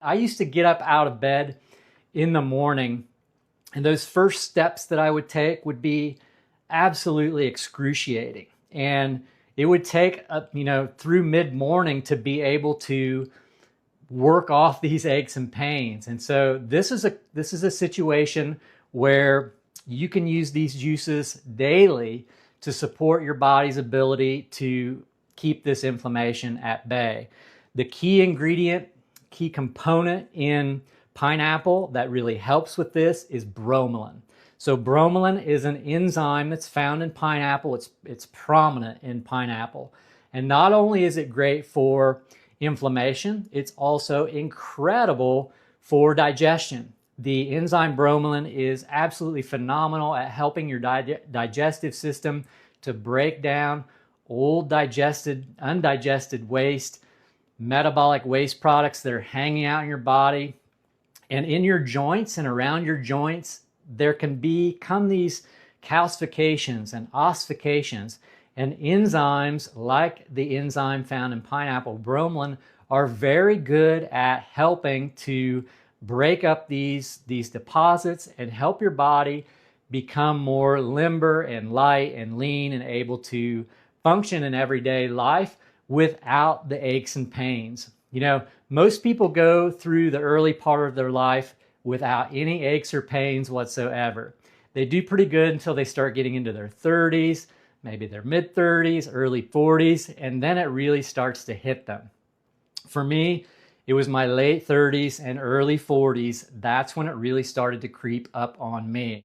I used to get up out of bed in the morning, and those first steps that I would take would be absolutely excruciating. And it would take through mid-morning to be able to work off these aches and pains. And so this is a situation where you can use these juices daily to support your body's ability to keep this inflammation at bay. The key ingredient, key component in pineapple that really helps with this is bromelain. So bromelain is an enzyme that's found in pineapple. It's prominent in pineapple. And not only is it great for inflammation, it's also incredible for digestion. The enzyme bromelain is absolutely phenomenal at helping your digestive system to break down old undigested waste, metabolic waste products that are hanging out in your body. And in your joints and around your joints, there can become these calcifications and ossifications. And enzymes like the enzyme found in pineapple, bromelain, are very good at helping to break up these deposits and help your body become more limber and light and lean and able to function in everyday life without the aches and pains. You know, most people go through the early part of their life without any aches or pains whatsoever. They do pretty good until they start getting into their 30s, maybe their mid-30s, early 40s, and then it really starts to hit them. For me, it was my late 30s and early 40s. That's when it really started to creep up on me.